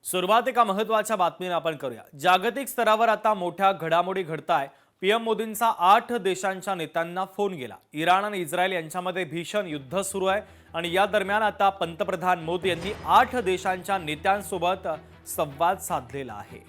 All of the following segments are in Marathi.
सुरुवात एका महत्त्वाच्या बातमीने आपण करूया। जागतिक स्तरावर आता मोठ्या घडामोडी घडताय। पीएम मोदींचा 8 देशांच्या नेत्यांना फोन गेला। इराण आणि इस्रायल यांच्यामध्ये भीषण युद्ध सुरू आहे आणि या दरम्यान आता पंतप्रधान मोदी यांनी 8 देशांच्या नेत्यांसोबत संवाद साधलेला आहे।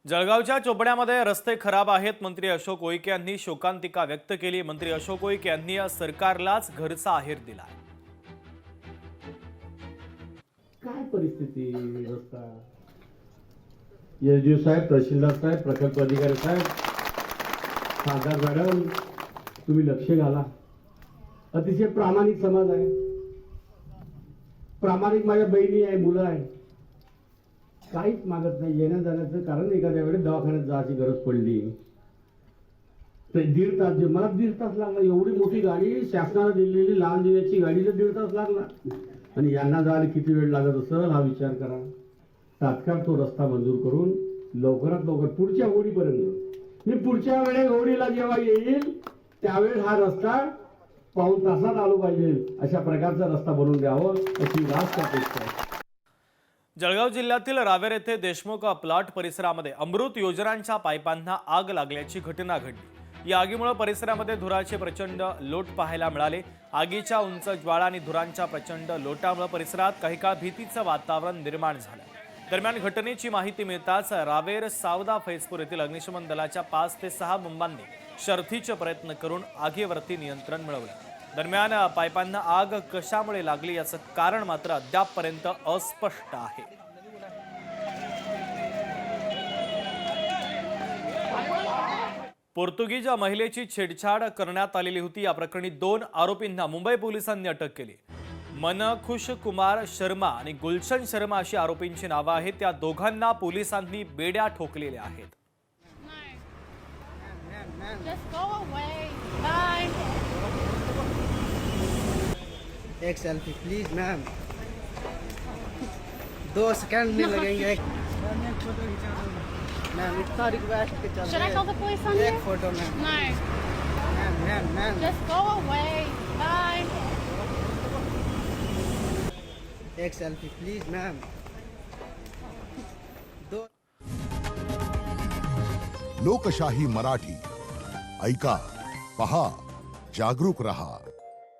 जळगावच्या चोपड्यामध्ये रस्ते खराब आहेत। मंत्री अशोक उईके यांनी शोकांतिका व्यक्त केली। मंत्री अशोक उईके यांनी सरकारलाच घरचा आहेर दिला। काय परिस्थिती रस्ता एसडीओ साहेब, तहसीलदार साहेब, प्रकल्प अधिकारी साहेब, खासदार मॅडम, तुम्ही लक्ष घाला। अतिशय प्रामाणिक समाज आहे, प्रामाणिक माझ्या बहिणी आहे, मुलं आहे, काहीच मागत नाही। येण्या जाण्याचं कारण एखाद्या वेळेस दवाखान्यात जायची गरज पडली तर 1.5 तास, मला 1.5 तास लागला। एवढी मोठी गाडी शासनाने दिलेली लाल दिव्याची गाडीला 1.5 तास लागला आणि यांना जायला किती वेळ लागत असेल हा विचार करा। तात्काळ तो रस्ता मंजूर करून लवकरात लवकर पुढच्या होळीपर्यंत, मी पुढच्या वेळेस होळीला जेव्हा येईल त्यावेळेस हा रस्ता पाऊण तासात आलो पाहिजे अशा प्रकारचा रस्ता बनवून द्यावं अशी रास्त अपेक्षा आहे। जळगाव जिल्ह्यातील रावेर येथे देशमुख प्लॉट परिसरामध्ये अमृत योजनांच्या पाईपांना आग लागल्याची घटना घडली। या आगीमुळे परिसरामध्ये धुराचे प्रचंड लोट पाहायला मिळाले। आगीच्या उंच ज्वाळा आणि धुरांच्या प्रचंड लोटामुळे परिसरात काही काळ भीतीचं वातावरण निर्माण झालं। दरम्यान घटनेची माहिती मिळताच रावेर सावदा फैजपूर येथील अग्निशमन दलाच्या 5 ते 6 बंबांनी शर्थीचे प्रयत्न करून आगीवरती नियंत्रण मिळवलं। दरम्यान पाईपांना आग कशामुळे लागली याचं कारण मात्र अद्यापपर्यंत अस्पष्ट आहे। पोर्तुगीज महिलेची छेडछाड करण्यात आलेली होती। या प्रकरणी 2 आरोपींना मुंबई पोलिसांनी अटक केली। मनखुश कुमार शर्मा आणि गुलशन शर्मा अशी आरोपींची नावं आहेत। त्या दोघांना पोलिसांनी बेड्या ठोकलेल्या आहेत। एक सेल्फी प्लीज मैम, 2 सेकंड नहीं लगेंगे। मैम एक फोटो खिंचा दो मैम, इतना रिक्वेस्ट के चल। Should I call the police on you? एक photo ma'am. No. Ma'am Just go away. Bye. एक सेल्फी प्लीज मैम। लोकशाही मराठी ऐका, पहा, जागरूक रहा।